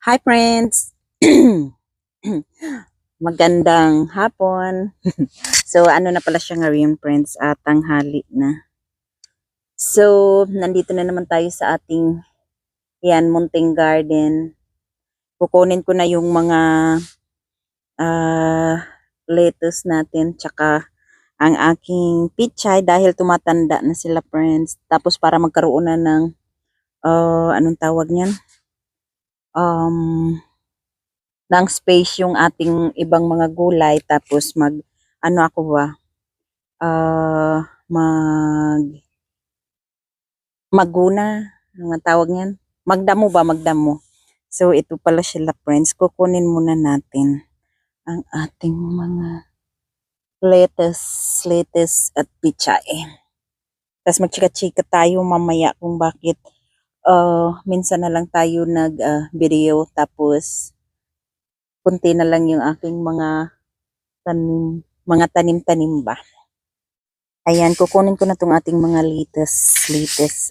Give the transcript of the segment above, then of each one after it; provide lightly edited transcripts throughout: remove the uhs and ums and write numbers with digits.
Hi friends! Magandang hapon. So ano na pala siya ngayon friends, tanghali na. So nandito na naman tayo sa ating munting garden. Kukunin ko na yung mga ah, lettuce natin tsaka ang aking pichay dahil tumatanda na sila friends. Tapos para magkaroon na ng anong tawag niyan? Um, ng space yung ating ibang mga gulay tapos ano ako ba mag maguna ang tawag niyan, magdamo. So ito pala sila friends, kukunin muna natin ang ating mga lettuce at pichay, tapos magchika-chika tayo mamaya kung bakit minsan na lang tayo nag video tapos kunti na lang yung aking tanim-tanim ba. Ayan, kukunin ko na tong ating mga lettuce.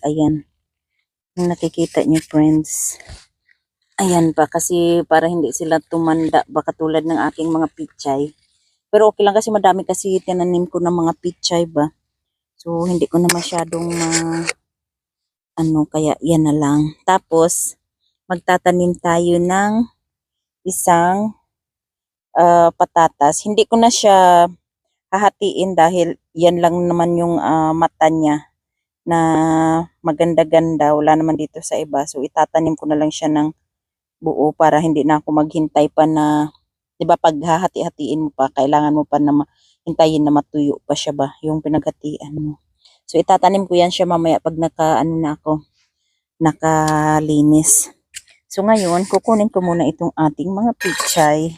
Ayan, yung nakikita niyo friends. Ayan pa, kasi para hindi sila tumanda ba katulad ng aking mga pichay. Pero okay lang kasi madami kasi tinanim ko ng mga pichay ba. So, hindi ko na masyadong kaya yan na lang. Tapos, magtatanim tayo ng isang patatas. Hindi ko na siya hahatiin dahil yan lang naman yung mata niya na maganda-ganda, wala naman dito sa iba. So itatanim ko na lang siya ng buo para hindi na ako maghintay pa na, 'di ba pag hahati-hatiin mo pa, kailangan mo pa na hintayin na matuyo pa siya ba, yung pinaghatian mo. So itatanim ko yan siya mamaya pag nakalinis. So ngayon, kukunin ko muna itong ating mga pichay.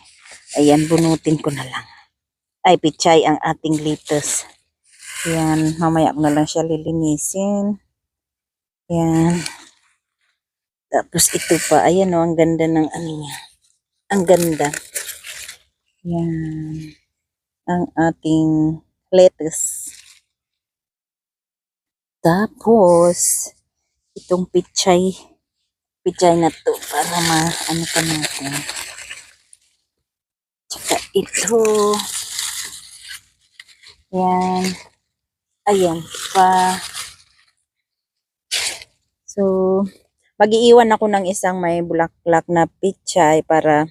Ayan, bunutin ko na lang. Ay, pichay ang ating lettuce. Yan, mamaya ko na lang siya lilinisin. Yan. Tapos ito pa, ayan o, ang ganda ng ano niya. Ang ganda. Yan. Ang ating lettuce. Tapos, itong pichay na to para ano pa natin. Tsaka ito. Yan. Ayan pa. So, mag-iiwan ako ng isang may bulaklak na pichay para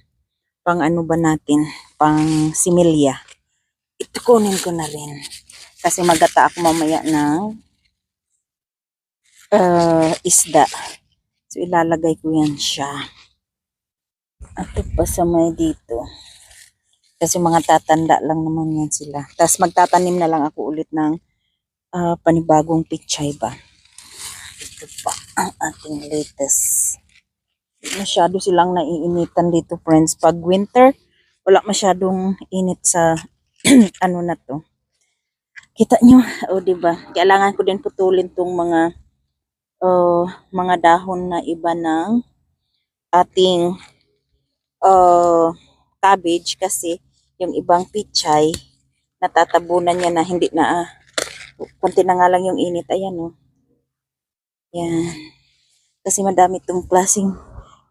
pang ano ba natin, pang similya. Ito kunin ko na rin. Kasi magata ako mamaya ng isda. So, ilalagay ko yan siya. At pa sa may dito. Kasi mga tatanda lang naman yan sila. Tapos magtatanim na lang ako ulit ng panibagong pichay ba. Ito pa ang ating lettuce. Masyado silang naiinitan dito friends. Pag winter, wala masyadong init sa ano na to. Kita nyo, o diba? Kailangan ko din putulin tong mga dahon na iba ng ating cabbage kasi yung ibang pichay natatabunan niya na hindi na konti na nga lang yung init. Ayan o. Yan. Kasi madami itong klaseng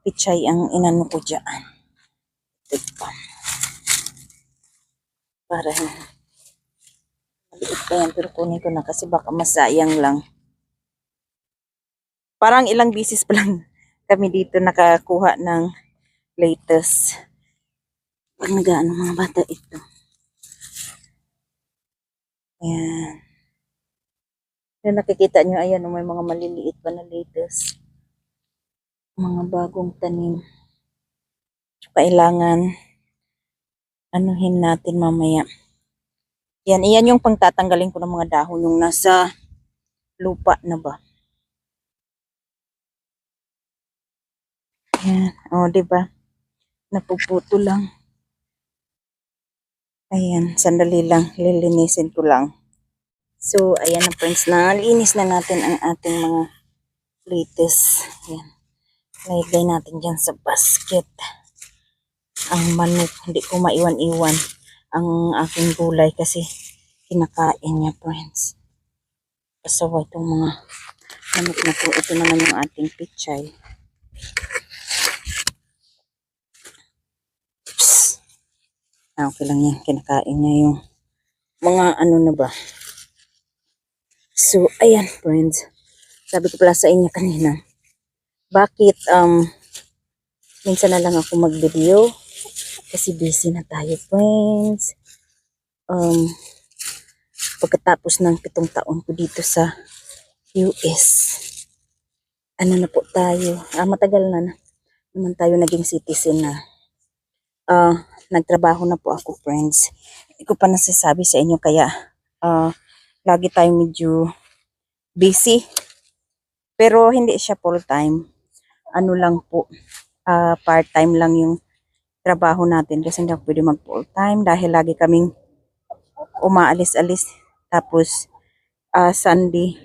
pichay ang inano ko dyan. Ito para maliit pa yan pero kunin ko na kasi baka masayang lang. Parang ilang bisis pa lang kami dito nakakuha ng lettuce. Pag nagaano mga bata ito. Ayan. Yung nakikita nyo, ayan, may mga maliliit pa na lettuce. Mga bagong tanim. So, kailangan anuhin natin mamaya. Yan, iyan yung pangtatanggalin ko ng mga dahon, yung nasa lupa na ba. Ayan, o, diba? Napuputo lang. Ayan, sandali lang, lilinisin ko lang. So, ayan na friends, nalinis na natin ang ating mga lettuce. Ayan. Lagay natin dyan sa basket. Ang manok, hindi ko maiwan-iwan ang aking gulay kasi kinakain niya friends. Pasawa itong mga manok na to. Ito naman yung ating pichay. Okay lang yan. Kinakain niya yung mga ano na ba. So, ayan friends. Sabi ko pala sa inyo kanina, bakit minsan na lang ako mag-video kasi busy na tayo friends. Pagkatapos ng 7 taon ko dito sa US, ano na po tayo, matagal na naman tayo naging citizen na. Nagtrabaho na po ako friends. Hindi ko pa nasasabi sa inyo kaya lagi tayong medyo busy. Pero hindi siya full time. Ano lang po, part time lang yung trabaho natin kasi hindi ako pwede mag full time dahil lagi kaming umaalis-alis. Tapos Sunday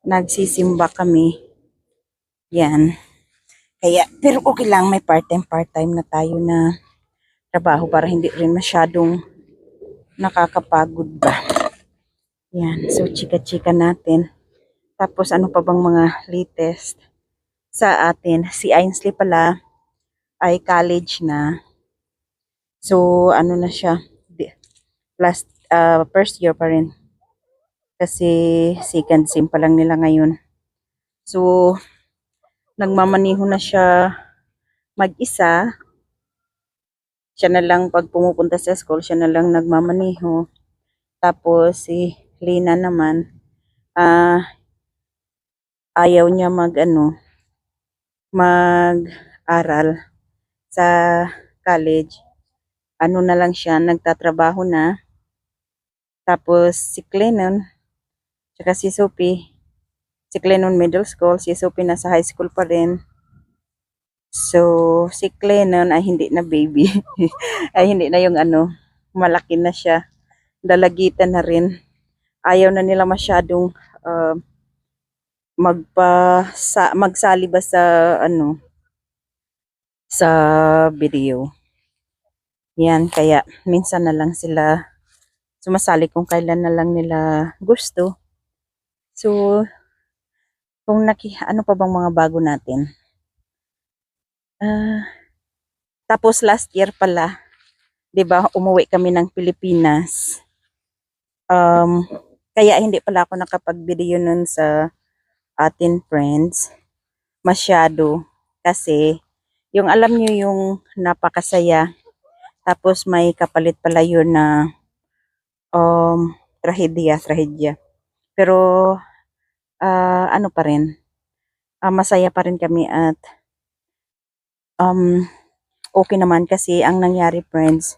nagsisimba kami. Yan. Kaya, pero okay lang, may part-time na tayo na trabaho para hindi rin masyadong nakakapagod ba. Yan, so chika-chika natin. Tapos ano pa bang mga latest sa atin? Si Ainsley pala ay college na. So ano na siya, first year pa rin. Kasi second sem pa lang nila ngayon. So nagmamaniho na siya mag-isa. Siya na lang pag pumupunta sa school, siya na lang nagmamaniho. Tapos si Lina naman, ayaw niya mag-aral sa college. Ano na lang siya, nagtatrabaho na. Tapos si Clenon, tsaka si Sophie, si Clenon middle school, si Sophie nasa high school pa rin. So, si Clenon ay hindi na baby. Ay hindi na yung malaki na siya. Dalagitan na rin. Ayaw na nila masyadong magsali ba sa video. Yan, kaya minsan na lang sila sumasali kung kailan na lang nila gusto. So, kung ano pa bang mga bago natin? Tapos last year pala, 'di ba, umuwi kami ng Pilipinas. Kaya hindi pala ako nakapag-video nun sa atin friends masyado kasi yung alam niyo yung napakasaya tapos may kapalit pala yun na trahedya. Pero ano pa rin, masaya pa rin kami at okay naman kasi ang nangyari friends,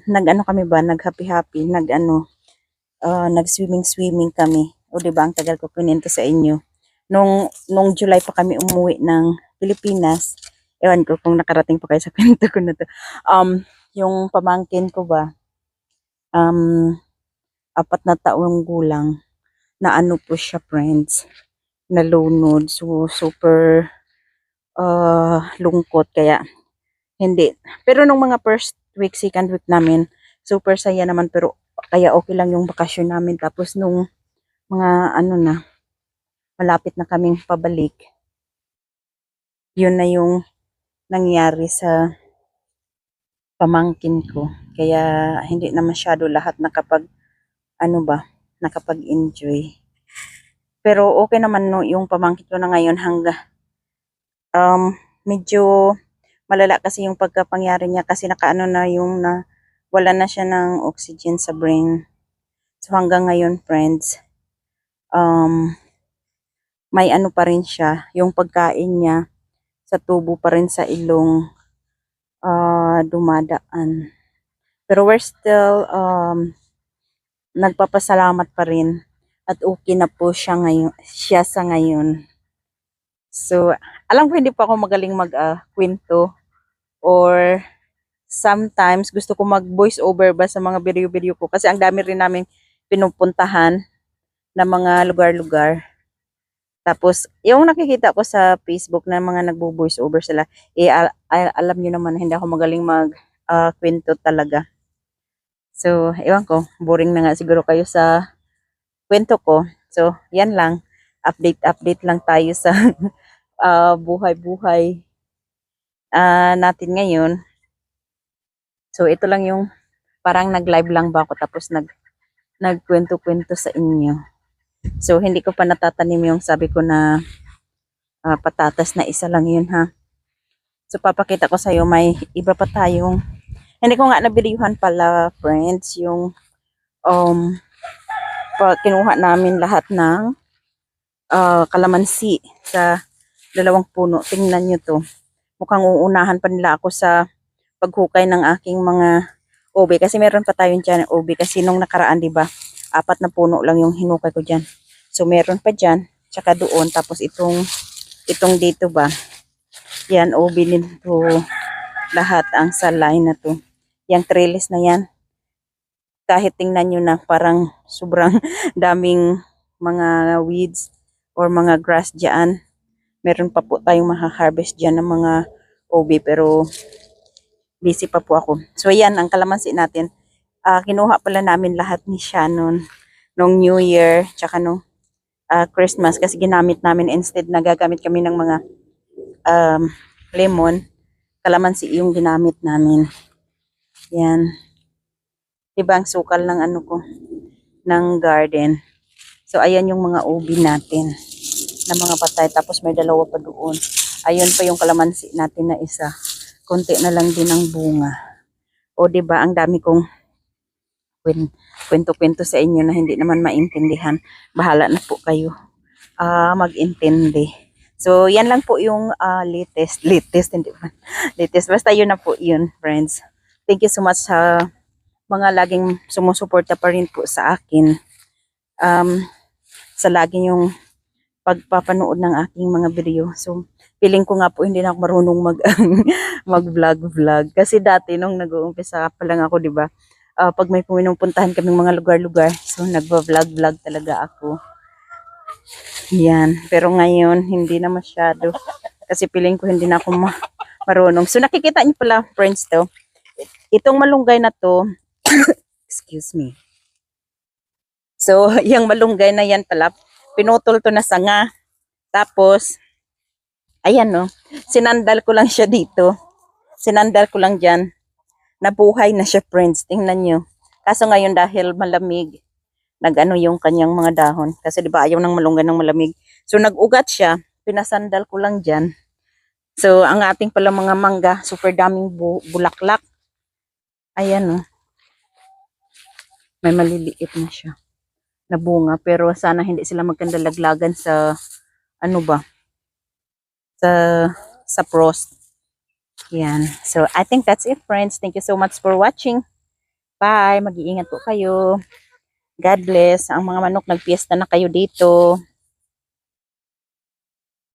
nag-ano kami ba, nag-happy-happy, nag-swimming kami. O diba, ang tagal ko kininto sa inyo. Nung July pa kami umuwi ng Pilipinas, ewan ko kung nakarating pa kayo sa kwento ko na to. Yung pamangkin ko ba, 4 na taong gulang, na ano po siya friends, nalunod. So, super lungkot kaya hindi. Pero nung mga first week, second week namin, super saya naman pero kaya okay lang yung bakasyon namin. Tapos nung mga malapit na kaming pabalik, yun na yung nangyari sa pamangkin ko. Kaya hindi na masyado lahat nakapag-enjoy. Pero okay naman no, yung pamangkin ko na ngayon medyo malala kasi yung pagkapangyari niya kasi wala na siya ng oxygen sa brain. So hanggang ngayon friends, may pa rin siya, yung pagkain niya sa tubo pa rin sa ilong dumadaan. Pero we're still nagpapasalamat pa rin at okay na po siya sa ngayon. So, alam ko hindi pa ako magaling kwento or sometimes gusto ko mag voice over ba sa mga video ko kasi ang dami rin namin pinupuntahan na mga lugar-lugar. Tapos, yung nakikita ko sa Facebook na mga nagbo-voice over sila, alam niyo naman hindi ako magaling kwento talaga. So, ewan ko, boring na nga siguro kayo sa kwento ko. So, yan lang. Update lang tayo sa buhay-buhay natin ngayon. So ito lang yung parang nag-live lang ba ako tapos nagkwento-kwento sa inyo. So hindi ko pa natatanim yung sabi ko na patatas na isa lang yun ha. So papakita ko sa iyo may iba pa tayong hindi ko nga nabilihan pala friends yung kinuha namin lahat ng kalamansi sa dalawang puno. Tingnan nyo to. Mukhang uunahan pa nila ako sa paghukay ng aking mga ube. Kasi meron pa tayong dyan ube. Kasi nung nakaraan, di ba, 4 na puno lang yung hinukay ko dyan. So meron pa dyan. Tsaka doon. Tapos itong dito ba. Yan, ube nito. Lahat ang salay na to. Yung trellis na yan. Kahit tingnan nyo na parang sobrang daming mga weeds or mga grass dyan. Meron pa po tayong maha-harvest dyan ng mga ube pero busy pa po ako. So yan ang kalamansi natin. Kinuha pala namin lahat ni Shannon nung New Year tsaka nung Christmas kasi ginamit namin instead na gagamit kami ng mga lemon. Kalamansi yung ginamit namin. Yan. Diba ang sukal ng ano ko ng garden. So ayan yung mga ubi natin na mga patay tapos may dalawa pa doon. Ayun pa yung kalamansi natin na isa. Konti na lang din ang bunga. O diba ang dami kong kwento-kwento sa inyo na hindi naman maintindihan. Bahala na po kayo mag-intindi. So yan lang po yung latest hindi ba? Latest basta yun na po yun friends. Thank you so much sa mga laging sumusuporta pa rin po sa akin. Sa laging yung pagpapanood ng aking mga video. So, feeling ko nga po hindi na ako marunong mag-vlog. Kasi dati nung nag-uumpisa pa lang ako, di ba? Pag may pinupuntahan kaming mga lugar-lugar, so nagva-vlog talaga ako. Yan. Pero ngayon, hindi na masyado. Kasi feeling ko hindi na ako marunong. So, nakikita niyo pala, friends, to. Itong malunggay na to, excuse me. So, yung malunggay na yan pala, pinutol to na sanga. Tapos, ayan no, sinandal ko lang siya dito. Sinandal ko lang dyan. Nabuhay na siya friends, tingnan nyo. Kaso ngayon dahil malamig, nag-ano yung kanyang mga dahon. Kasi diba ayaw ng malunggay ng malamig. So, nag-ugat siya, pinasandal ko lang dyan. So, ang ating pala mga mangga, super daming bulaklak. Ayan no. May maliliit na siya na bunga. Pero sana hindi sila magkandalaglagan sa ano ba? Sa frost. Yan. So, I think that's it friends. Thank you so much for watching. Bye. Mag-iingat po kayo. God bless. Ang mga manok nagpiesta na kayo dito.